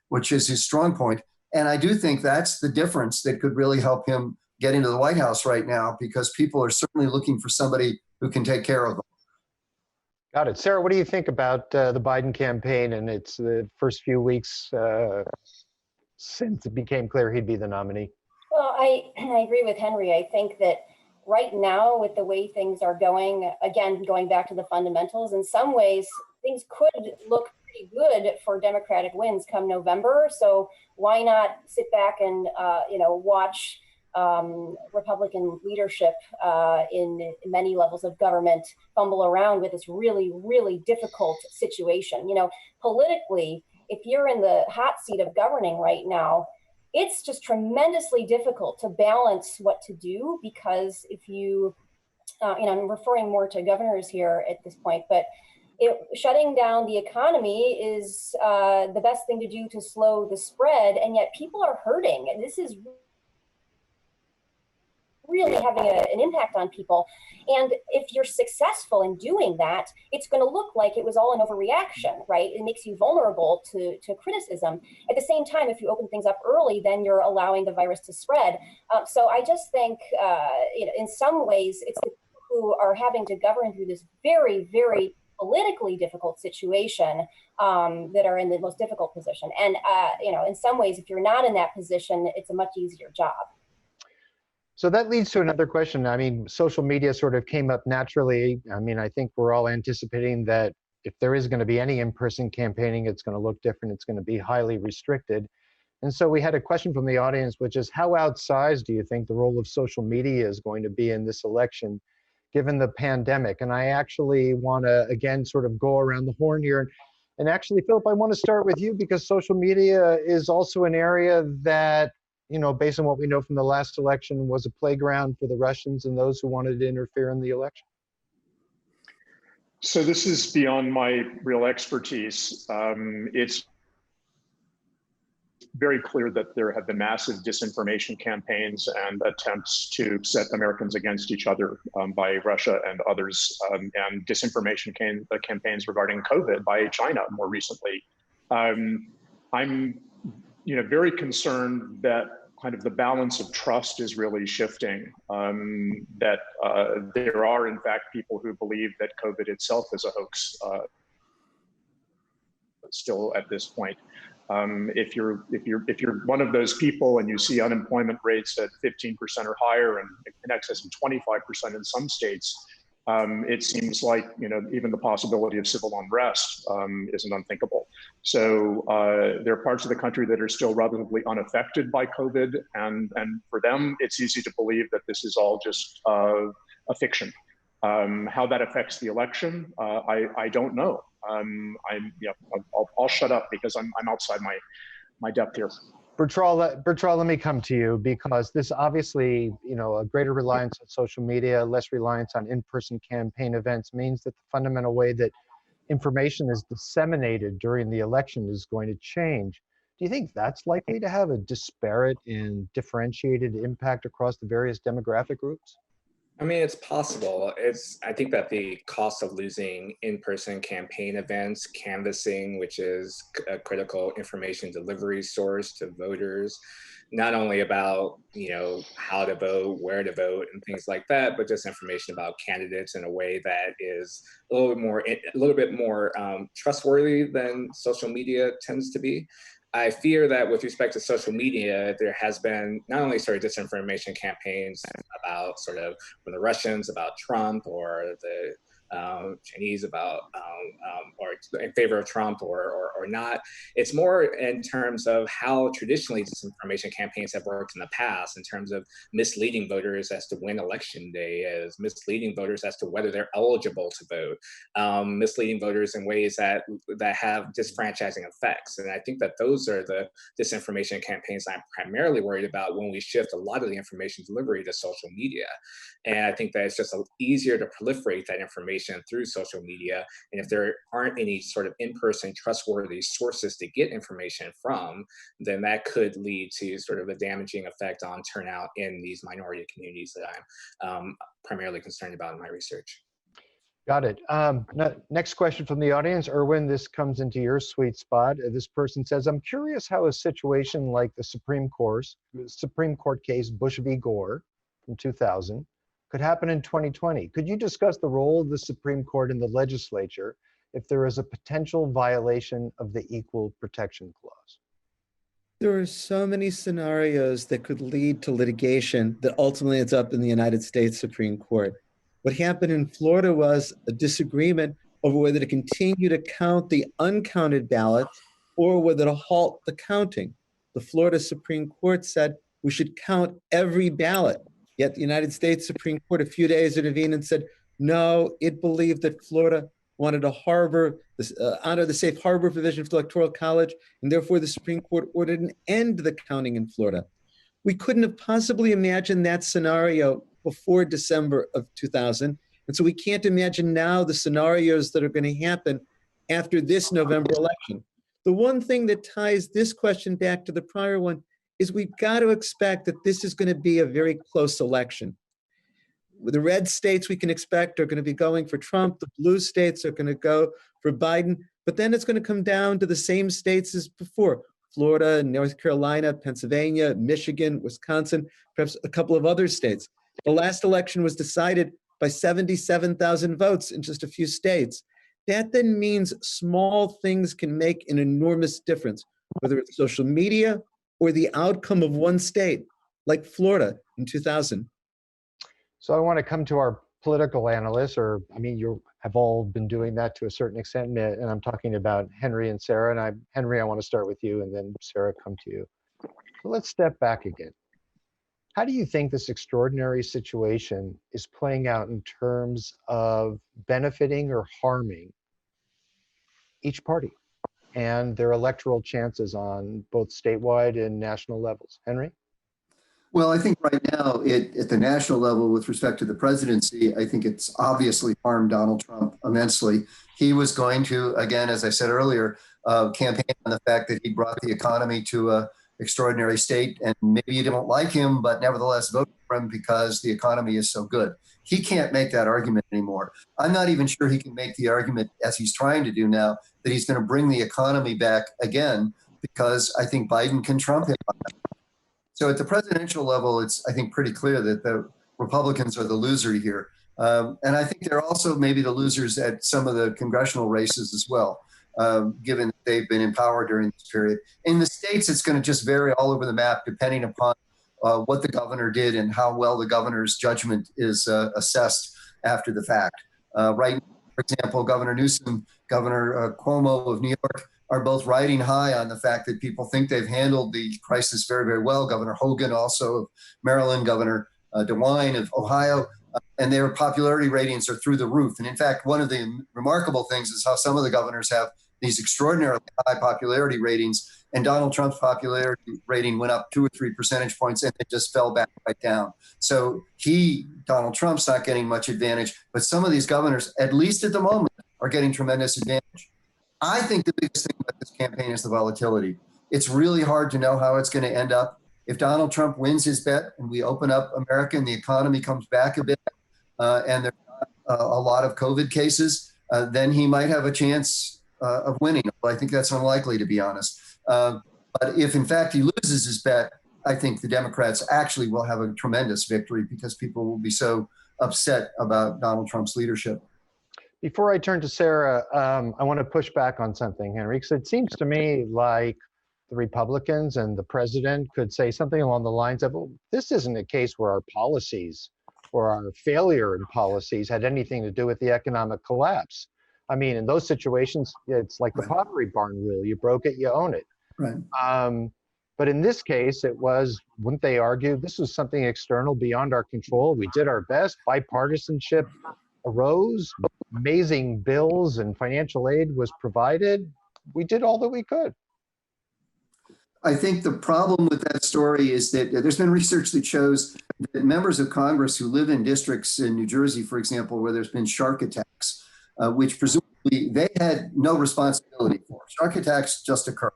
which is his strong point. And I do think that's the difference that could really help him get into the White House right now, because people are certainly looking for somebody who can take care of them. Got it. Sarah, what do you think about the Biden campaign and its the first few weeks since it became clear he'd be the nominee? Well, I agree with Henry. I think that right now, with the way things are going, again, going back to the fundamentals, in some ways, things could look pretty good for Democratic wins come November. So why not sit back and watch Republican leadership in many levels of government fumble around with this really, really difficult situation? Politically, if you're in the hot seat of governing right now, it's just tremendously difficult to balance what to do, because if you, I'm referring more to governors here at this point, but shutting down the economy is the best thing to do to slow the spread, and yet people are hurting, and this is really having an impact on people. And if you're successful in doing that, it's going to look like it was all an overreaction, right? It makes you vulnerable to criticism. At the same time, if you open things up early, then you're allowing the virus to spread. So I just think, in some ways, it's the people who are having to govern through this very, very politically difficult situation that are in the most difficult position. And, in some ways, if you're not in that position, it's a much easier job. So that leads to another question. I mean, social media sort of came up naturally. I mean, I think we're all anticipating that if there is going to be any in-person campaigning, it's going to look different. It's going to be highly restricted. And so we had a question from the audience, which is, how outsized do you think the role of social media is going to be in this election, given the pandemic? And I actually want to, again, sort of go around the horn here. And actually, Philip, I want to start with you, because social media is also an area that, based on what we know from the last election, was a playground for the Russians and those who wanted to interfere in the election. So this is beyond my real expertise. It's very clear that there have been massive disinformation campaigns and attempts to set Americans against each other by Russia and others, and disinformation campaigns regarding COVID by China more recently. I'm very concerned that kind of the balance of trust is really shifting, that there are, in fact, people who believe that COVID itself is a hoax still at this point. If you're one of those people and you see unemployment rates at 15% or higher and in excess of 25% in some states, it seems like even the possibility of civil unrest isn't unthinkable. So there are parts of the country that are still relatively unaffected by COVID, and for them, it's easy to believe that this is all just a fiction. How that affects the election, I don't know. I'll shut up because I'm outside my depth here. Bertrall, let me come to you, because this obviously, a greater reliance on social media, less reliance on in-person campaign events means that the fundamental way that information is disseminated during the election is going to change. Do you think that's likely to have a disparate and differentiated impact across the various demographic groups? I mean, it's possible. I think that the cost of losing in-person campaign events, canvassing, which is a critical information delivery source to voters, not only about, how to vote, where to vote, and things like that, but just information about candidates in a way that is a little bit more trustworthy than social media tends to be. I fear that with respect to social media, there has been not only sort of disinformation campaigns about sort of from the Russians about Trump, or the Chinese about or in favor of Trump or or not. It's more in terms of how traditionally disinformation campaigns have worked in the past, in terms of misleading voters as to when election day is, misleading voters as to whether they're eligible to vote, misleading voters in ways that have disfranchising effects. And I think that those are the disinformation campaigns I'm primarily worried about when we shift a lot of the information delivery to social media. And I think that it's just easier to proliferate that information through social media. And if there aren't any sort of in-person trustworthy sources to get information from, then that could lead to sort of a damaging effect on turnout in these minority communities that I'm primarily concerned about in my research. Got it. Next question from the audience. Erwin, this comes into your sweet spot. This person says, I'm curious how a situation like the Supreme Court case Bush v. Gore from 2000 could happen in 2020. Could you discuss the role of the Supreme Court in the legislature if there is a potential violation of the Equal Protection Clause? There are so many scenarios that could lead to litigation that ultimately ends up in the United States Supreme Court. What happened in Florida was a disagreement over whether to continue to count the uncounted ballots or whether to halt the counting. The Florida Supreme Court said we should count every ballot. Yet the United States Supreme Court a few days intervened and said, no, it believed that Florida wanted to honor the safe harbor provision for the Electoral College, and therefore the Supreme Court ordered an end to the counting in Florida. We couldn't have possibly imagined that scenario before December of 2000, and so we can't imagine now the scenarios that are going to happen after this November election. The one thing that ties this question back to the prior one is we've got to expect that this is going to be a very close election. The red states we can expect are going to be going for Trump. The blue states are going to go for Biden. But then it's going to come down to the same states as before: Florida, North Carolina, Pennsylvania, Michigan, Wisconsin, perhaps a couple of other states. The last election was decided by 77,000 votes in just a few states. That then means small things can make an enormous difference, whether it's social media or the outcome of one state, like Florida in 2000. So I want to come to our political analysts, you have all been doing that to a certain extent, and I'm talking about Henry and Sarah. And Henry, I want to start with you, and then Sarah, come to you. So let's step back again. How do you think this extraordinary situation is playing out in terms of benefiting or harming each party and their electoral chances on both statewide and national levels? Henry? Well, I think right now, at the national level, with respect to the presidency, I think it's obviously harmed Donald Trump immensely. He was going to, again, as I said earlier, campaign on the fact that he brought the economy to an extraordinary state, and maybe you don't like him, but nevertheless vote for him because the economy is so good. He can't make that argument anymore. I'm not even sure he can make the argument, as he's trying to do now, that he's going to bring the economy back again, because I think Biden can trump him on that. So at the presidential level, it's, I think, pretty clear that the Republicans are the loser here. And I think they're also maybe the losers at some of the congressional races as well, given that they've been in power during this period. In the states, it's going to just vary all over the map, depending upon what the governor did and how well the governor's judgment is assessed after the fact. Right now, for example, Governor Newsom, Governor Cuomo of New York are both riding high on the fact that people think they've handled the crisis very, very well. Governor Hogan, also of Maryland, Governor DeWine of Ohio, and their popularity ratings are through the roof. And in fact, one of the remarkable things is how some of the governors have these extraordinarily high popularity ratings, and Donald Trump's popularity rating went up 2 or 3 percentage points, and it just fell back right down. So Donald Trump's not getting much advantage, but some of these governors, at least at the moment, are getting tremendous advantage. I think the biggest thing about this campaign is the volatility. It's really hard to know how it's going to end up. If Donald Trump wins his bet and we open up America and the economy comes back a bit, and there's not a lot of COVID cases, then he might have a chance of winning. I think that's unlikely, to be honest. But if, in fact, he loses his bet, I think the Democrats actually will have a tremendous victory because people will be so upset about Donald Trump's leadership. Before I turn to Sarah, I want to push back on something, Henry, because it seems to me like the Republicans and the president could say something along the lines of, well, this isn't a case where our policies or our failure in policies had anything to do with the economic collapse. I mean, in those situations, it's like the Pottery barn rule. You broke it, you own it. Right. But in this case, it was, wouldn't they argue, this was something external beyond our control. We did our best. Bipartisanship arose. Amazing bills and financial aid was provided. We did all that we could. I think the problem with that story is that there's been research that shows that members of Congress who live in districts in New Jersey, for example, where there's been shark attacks, which presumably they had no responsibility for. Shark attacks just occur.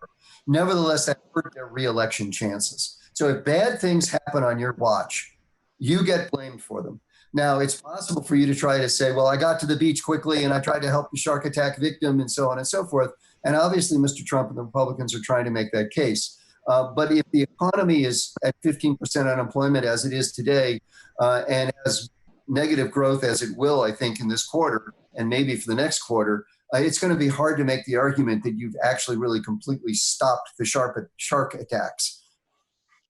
Nevertheless, that hurt their reelection chances. So if bad things happen on your watch, you get blamed for them. Now, it's possible for you to try to say, well, I got to the beach quickly and I tried to help the shark attack victim and so on and so forth. And obviously, Mr. Trump and the Republicans are trying to make that case. But if the economy is at 15% unemployment as it is today, and has negative growth as it will, I think, in this quarter, and maybe for the next quarter, it's going to be hard to make the argument that you've actually really completely stopped the shark attacks.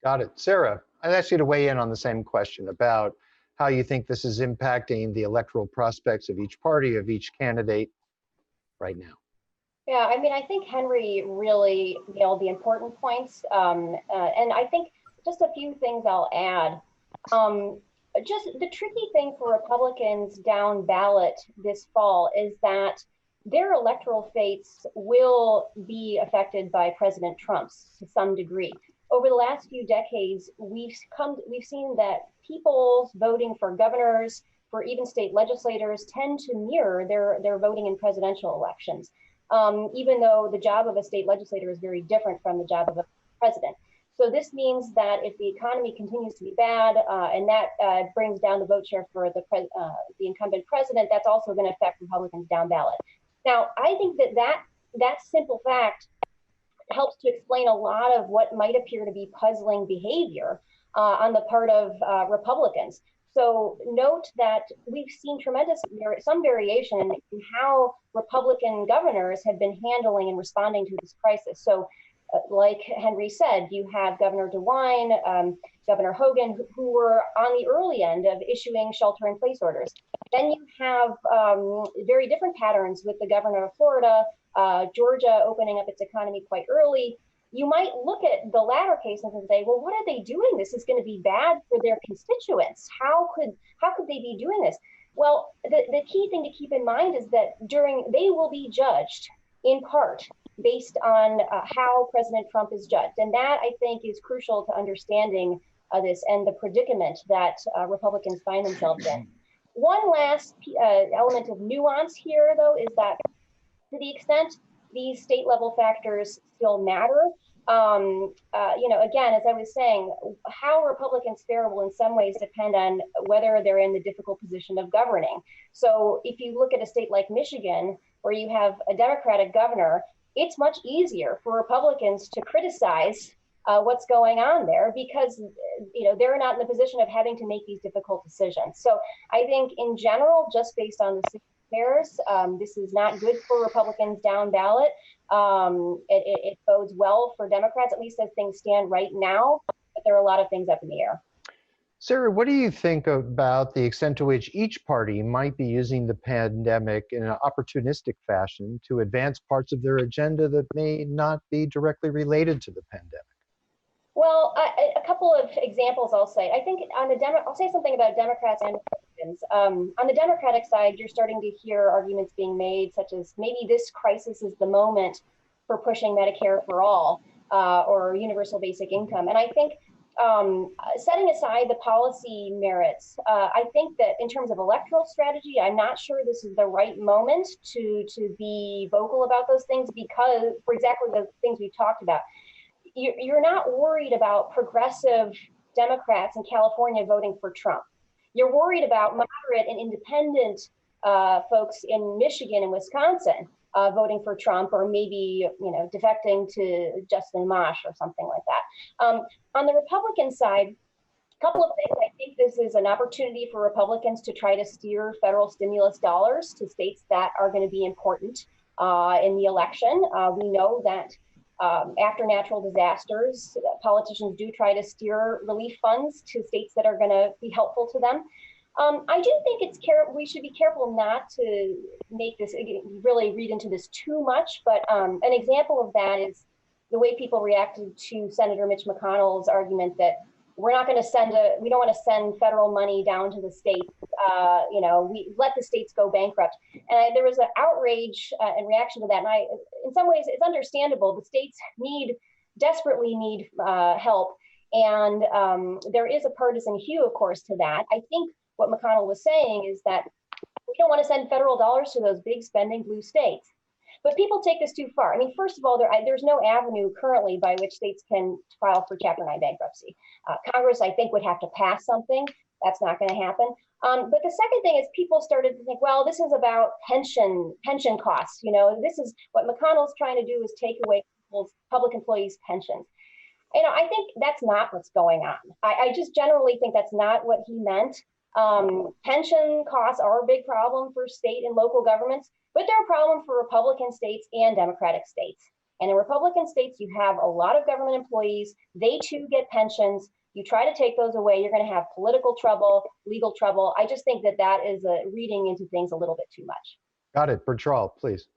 Got it. Sarah, I'd ask you to weigh in on the same question about how you think this is impacting the electoral prospects of each party, of each candidate right now. Yeah, I mean, I think Henry really nailed the important points. And I think just a few things I'll add. Just the tricky thing for Republicans down ballot this fall is that their electoral fates will be affected by President Trump's to some degree. Over the last few decades, we've seen that people voting for governors, for even state legislators, tend to mirror their voting in presidential elections, even though the job of a state legislator is very different from the job of a president. So this means that if the economy continues to be bad, and that brings down the vote share for the incumbent president, that's also going to affect Republicans down ballot. Now, I think that simple fact helps to explain a lot of what might appear to be puzzling behavior on the part of Republicans. So note that we've seen some variation in how Republican governors have been handling and responding to this crisis. So like Henry said, you have Governor DeWine, Governor Hogan, who were on the early end of issuing shelter-in-place orders. Then you have very different patterns with the governor of Florida, Georgia opening up its economy quite early. You might look at the latter cases and say, well, what are they doing? This is going to be bad for their constituents. How could they be doing this? Well, the key thing to keep in mind is that they will be judged in part based on how President Trump is judged. And that, I think, is crucial to understanding this and the predicament that Republicans find themselves in. One last element of nuance here, though, is that to the extent these state level factors still matter, again, as I was saying, how Republicans fare will in some ways depend on whether they're in the difficult position of governing. So if you look at a state like Michigan, where you have a Democratic governor, it's much easier for Republicans to criticize what's going on there because they're not in the position of having to make these difficult decisions. So I think in general, just based on the affairs, this is not good for Republicans down ballot. It bodes well for Democrats, at least as things stand right now, but there are a lot of things up in the air. Sarah, what do you think about the extent to which each party might be using the pandemic in an opportunistic fashion to advance parts of their agenda that may not be directly related to the pandemic? Well, a couple of examples I'll say. I think I'll say something about Democrats and Republicans. On the Democratic side, you're starting to hear arguments being made, such as maybe this crisis is the moment for pushing Medicare for all or universal basic income. And I think setting aside the policy merits, I think that in terms of electoral strategy, I'm not sure this is the right moment to be vocal about those things because, for exactly the things we've talked about, you're not worried about progressive Democrats in California voting for Trump. You're worried about moderate and independent folks in Michigan and Wisconsin voting for Trump, or maybe defecting to Justin Amash or something like that. On the Republican side, a couple of things. I think this is an opportunity for Republicans to try to steer federal stimulus dollars to states that are going to be important in the election. We know that after natural disasters, politicians do try to steer relief funds to states that are going to be helpful to them. I do think we should be careful not to make this, really read into this too much, but an example of that is the way people reacted to Senator Mitch McConnell's argument that we don't want to send federal money down to the states. We let the states go bankrupt. And there was an outrage and reaction to that. And in some ways, it's understandable. The states desperately need help. And there is a partisan hue, of course, to that. I think what McConnell was saying is that we don't want to send federal dollars to those big spending blue states. But people take this too far. I mean, first of all, there's no avenue currently by which states can file for Chapter 9 bankruptcy. Congress, I think, would have to pass something. That's not going to happen. But the second thing is people started to think, well, this is about pension costs. This is what McConnell's trying to do is take away people's public employees' pensions. I think that's not what's going on. I just generally think that's not what he meant. Pension costs are a big problem for state and local governments, but they're a problem for Republican states and Democratic states. And in Republican states, you have a lot of government employees. They too get pensions. You try to take those away, you're going to have political trouble, legal trouble. I just think that is reading into things a little bit too much. Got it. Bertrall, please.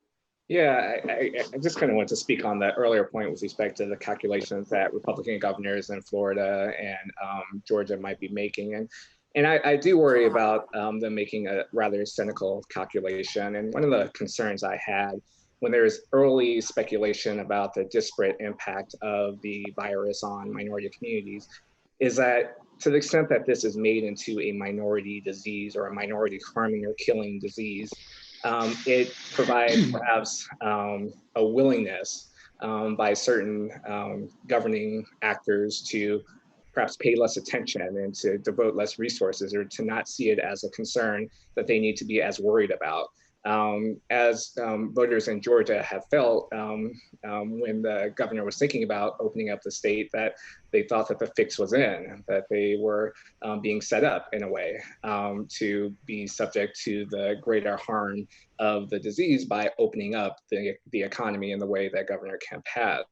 Yeah, I just kind of want to speak on that earlier point with respect to the calculations that Republican governors in Florida and Georgia might be making. And I do worry about them making a rather cynical calculation. And one of the concerns I had when there's early speculation about the disparate impact of the virus on minority communities is that to the extent that this is made into a minority disease or a minority harming or killing disease, it provides perhaps a willingness by certain governing actors to perhaps pay less attention and to devote less resources or to not see it as a concern that they need to be as worried about. As voters in Georgia have felt when the governor was thinking about opening up the state, that they thought that the fix was in, that they were being set up in a way to be subject to the greater harm of the disease by opening up the economy in the way that Governor Kemp has.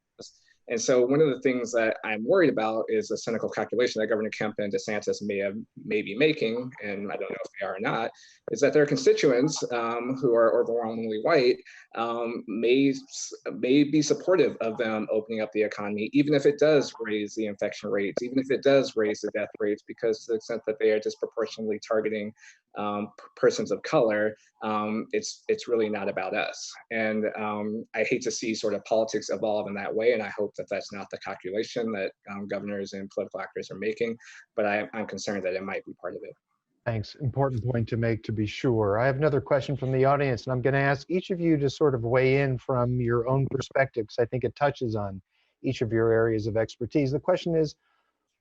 And so one of the things that I'm worried about is a cynical calculation that Governor Kemp and DeSantis may be making, and I don't know if they are or not, is that their constituents who are overwhelmingly white may be supportive of them opening up the economy, even if it does raise the infection rates, even if it does raise the death rates, because to the extent that they are disproportionately targeting persons of color, it's really not about us. And I hate to see sort of politics evolve in that way, and I hope that that's not the calculation that governors and political actors are making, but I'm concerned that it might be part of it. Thanks. Important point to make, to be sure. I have another question from the audience, and I'm going to ask each of you to sort of weigh in from your own perspective, because I think it touches on each of your areas of expertise. The question is,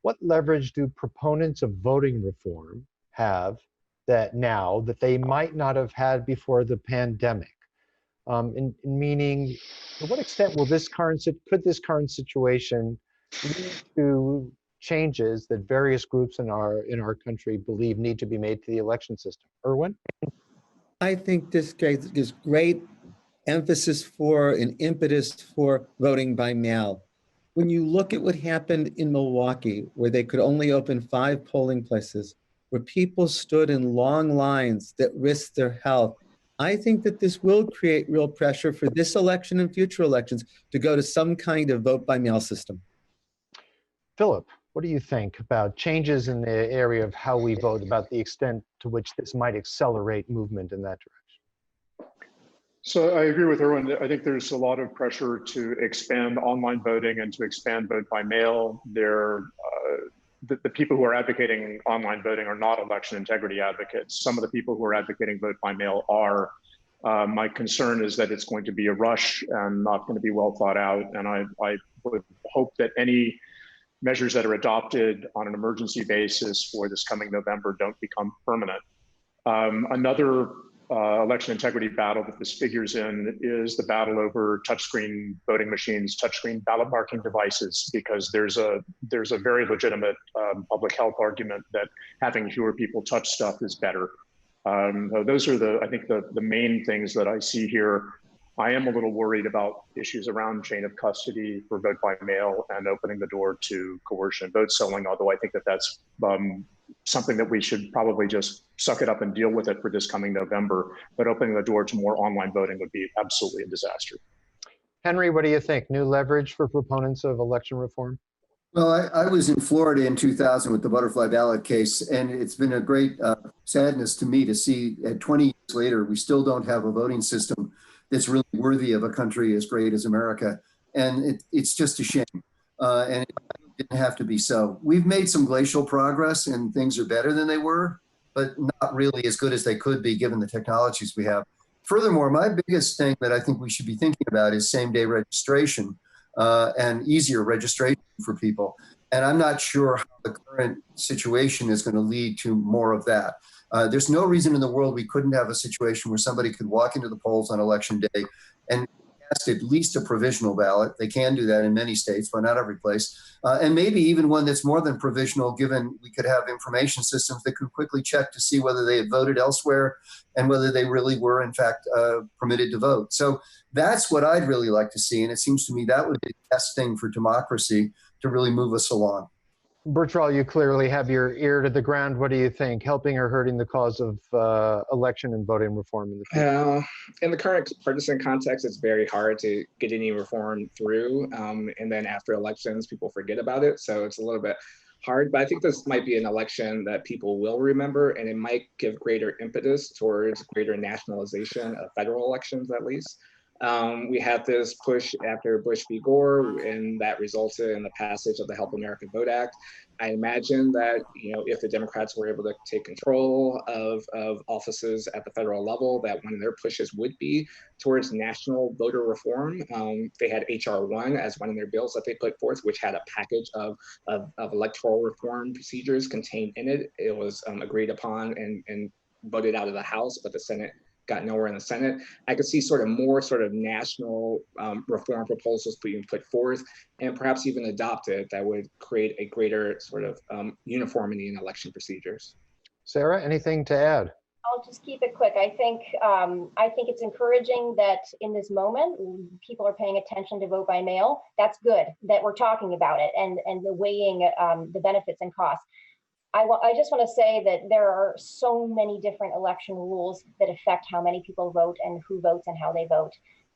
what leverage do proponents of voting reform have that they might not have had before the pandemic? In meaning, to what extent could this current situation lead to changes that various groups in our country believe need to be made to the election system? Erwin? I think this gives great emphasis for and impetus for voting by mail. When you look at what happened in Milwaukee, where they could only open 5 polling places, where people stood in long lines that risked their health, I think that this will create real pressure for this election and future elections to go to some kind of vote by mail system. Philip, what do you think about changes in the area of how we vote, about the extent to which this might accelerate movement in that direction? So I agree with Erwin. I think there's a lot of pressure to expand online voting and to expand vote by mail. The people who are advocating online voting are not election integrity advocates. Some of the people who are advocating vote by mail are. My concern is that it's going to be a rush and not going to be well thought out. And I would hope that any measures that are adopted on an emergency basis for this coming November don't become permanent. Another election integrity battle that this figures in is the battle over touchscreen voting machines, touchscreen ballot marking devices, because there's a very legitimate public health argument that having fewer people touch stuff is better. Those are I think the main things that I see here. I am a little worried about issues around chain of custody for vote by mail and opening the door to coercion vote selling, although I think that that's something that we should probably just suck it up and deal with it for this coming November. But opening the door to more online voting would be absolutely a disaster. Henry, what do you think? New leverage for proponents of election reform? Well, I was in Florida in 2000 with the butterfly ballot case, and it's been a great sadness to me to see 20 years later, we still don't have a voting system that's really worthy of a country as great as America. And it's just a shame. And it didn't have to be so. We've made some glacial progress and things are better than they were, but not really as good as they could be given the technologies we have. Furthermore, my biggest thing that I think we should be thinking about is same-day registration and easier registration for people. And I'm not sure how the current situation is going to lead to more of that. There's no reason in the world we couldn't have a situation where somebody could walk into the polls on election day and cast at least a provisional ballot. They can do that in many states, but not every place. And maybe even one that's more than provisional, given we could have information systems that could quickly check to see whether they had voted elsewhere and whether they really were, in fact, permitted to vote. So that's what I'd really like to see. And it seems to me that would be the best thing for democracy to really move us along. Bertrall, you clearly have your ear to the ground. What do you think? Helping or hurting the cause of election and voting reform in the future? In the current partisan context, it's very hard to get any reform through. And then after elections, people forget about it. So it's a little bit hard. But I think this might be an election that people will remember, and it might give greater impetus towards greater nationalization of federal elections, at least. We had this push after Bush v. Gore, and that resulted in the passage of the Help America Vote Act. I imagine that, if the Democrats were able to take control of offices at the federal level, that one of their pushes would be towards national voter reform. They had H.R. 1 as one of their bills that they put forth, which had a package of electoral reform procedures contained in it. It was agreed upon and voted out of the House, but the Senate got nowhere in the Senate. I could see more national reform proposals being put forth and perhaps even adopted that would create a greater uniformity in election procedures. Sarah, anything to add? I'll just keep it quick. I think it's encouraging that in this moment, people are paying attention to vote by mail. That's good that we're talking about it and the weighing the benefits and costs. I just want to say that there are so many different election rules that affect how many people vote and who votes and how they vote.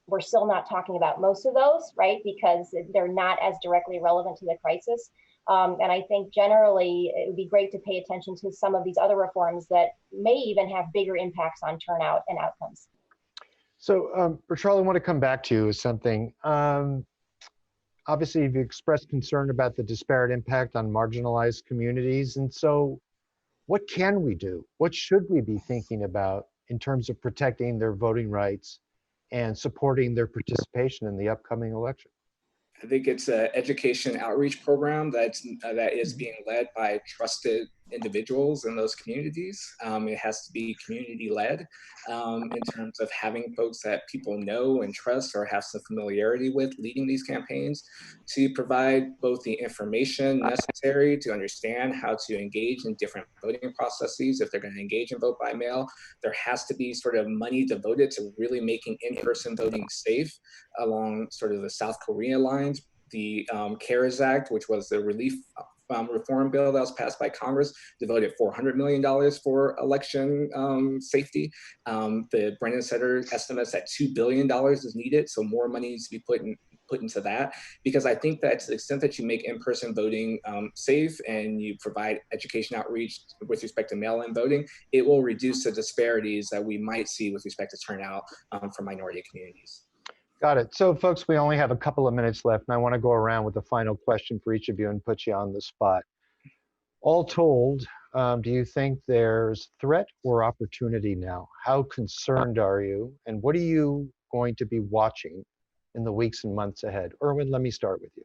We're still not talking about most of those, right? Because they're not as directly relevant to the crisis. And I think generally it would be great to pay attention to some of these other reforms that may even have bigger impacts on turnout and outcomes. So, Bertrall, I want to come back to you with something. Obviously, you've expressed concern about the disparate impact on marginalized communities. And so what can we do? What should we be thinking about in terms of protecting their voting rights and supporting their participation in the upcoming election? I think it's an education outreach program that is being led by trusted individuals in those communities. It has to be community-led in terms of having folks that people know and trust or have some familiarity with leading these campaigns to provide both the information necessary to understand how to engage in different voting processes. If they're going to engage in vote by mail, there has to be money devoted to really making in-person voting safe along the South Korea lines. The CARES Act, which was the relief reform bill that was passed by Congress, devoted $400 million for election safety. The Brennan Center estimates that $2 billion is needed, so more money needs to be put into that, because I think that to the extent that you make in-person voting safe and you provide education outreach with respect to mail-in voting, it will reduce the disparities that we might see with respect to turnout for minority communities. Got it. So folks, we only have a couple of minutes left, and I want to go around with a final question for each of you and put you on the spot. All told, do you think there's threat or opportunity now? How concerned are you? And what are you going to be watching in the weeks and months ahead? Erwin, let me start with you.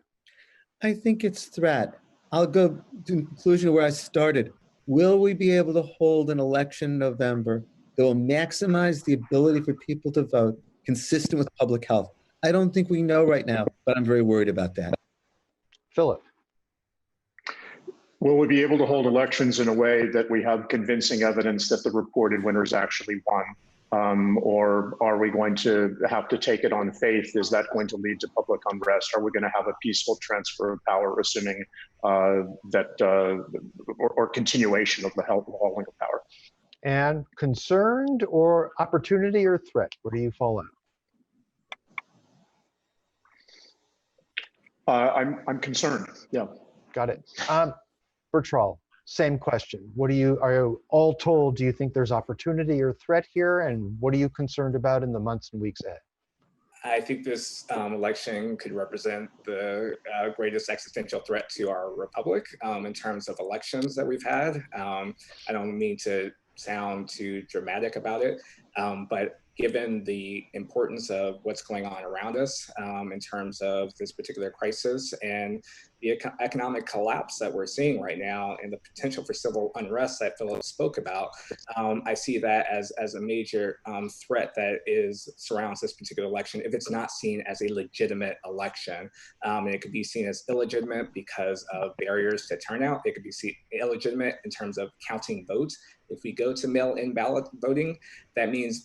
I think it's threat. I'll go to the conclusion where I started. Will we be able to hold an election in November that will maximize the ability for people to vote consistent with public health? I don't think we know right now, but I'm very worried about that. Philip. Will we be able to hold elections in a way that we have convincing evidence that the reported winners actually won? Or are we going to have to take it on faith? Is that going to lead to public unrest? Are we going to have a peaceful transfer of power, assuming or continuation of the hauling of power? And concerned or opportunity or threat? Where do you fall out? I'm concerned. Yeah. Got it. Bertrall, same question. Are you all told, do you think there's opportunity or threat here? And what are you concerned about in the months and weeks ahead? I think this election could represent the greatest existential threat to our republic in terms of elections that we've had. I don't mean to sound too dramatic about it, but given the importance of what's going on around us in terms of this particular crisis and the economic collapse that we're seeing right now and the potential for civil unrest that Philip spoke about, I see that as a major threat that surrounds this particular election if it's not seen as a legitimate election. And it could be seen as illegitimate because of barriers to turnout. It could be seen illegitimate in terms of counting votes. If we go to mail-in ballot voting, that means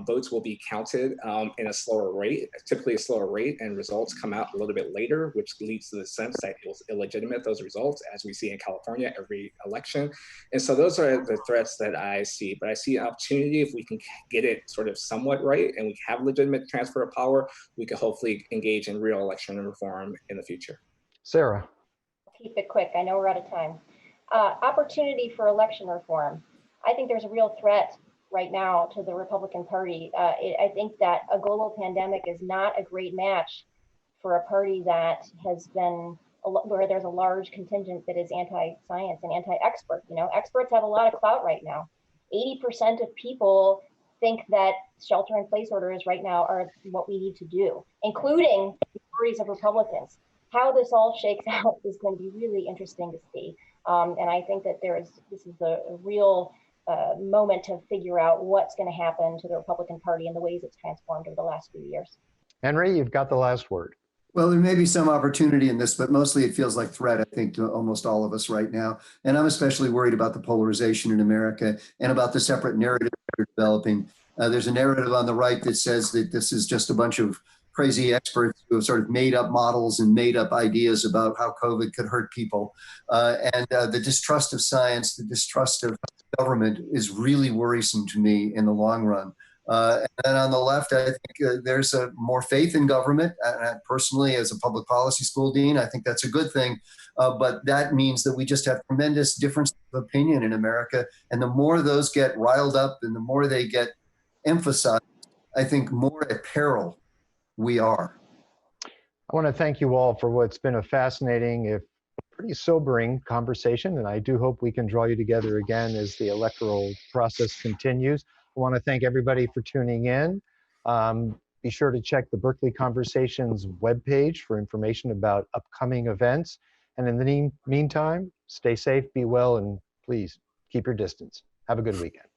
votes will be counted in a slower rate, typically a slower rate, and results come out a little bit later, which leads to the sense that it was illegitimate, those results, as we see in California every election. And so those are the threats that I see. But I see an opportunity if we can get it sort of somewhat right and we have legitimate transfer of power, we could hopefully engage in real election reform in the future. Sarah. Keep it quick. I know we're out of time. Opportunity for election reform. I think there's a real threat right now to the Republican Party. I think that a global pandemic is not a great match for a party that has been, where there's a large contingent that is anti-science and anti-expert. You know, experts have a lot of clout right now. 80% of people think that shelter-in-place orders right now are what we need to do, including the majorities of Republicans. How this all shakes out is going to be really interesting to see. And I think that this is a real moment to figure out what's going to happen to the Republican Party and the ways it's transformed over the last few years. Henry, you've got the last word. Well, there may be some opportunity in this, but mostly it feels like threat, I think, to almost all of us right now. And I'm especially worried about the polarization in America and about the separate narrative that are developing. There's a narrative on the right that says that this is just a bunch of crazy experts who have sort of made up models and made up ideas about how COVID could hurt people. And the distrust of science, the distrust of government is really worrisome to me in the long run. And then on the left, I think there's more faith in government. Personally, as a public policy school dean, I think that's a good thing. But that means that we just have tremendous difference of opinion in America. And the more those get riled up and the more they get emphasized, I think more at peril we are. I want to thank you all for what's been a fascinating, if pretty sobering conversation. And I do hope we can draw you together again as the electoral process continues. I want to thank everybody for tuning in. Be sure to check the Berkeley Conversations webpage for information about upcoming events. And in the meantime, stay safe, be well, and please keep your distance. Have a good weekend.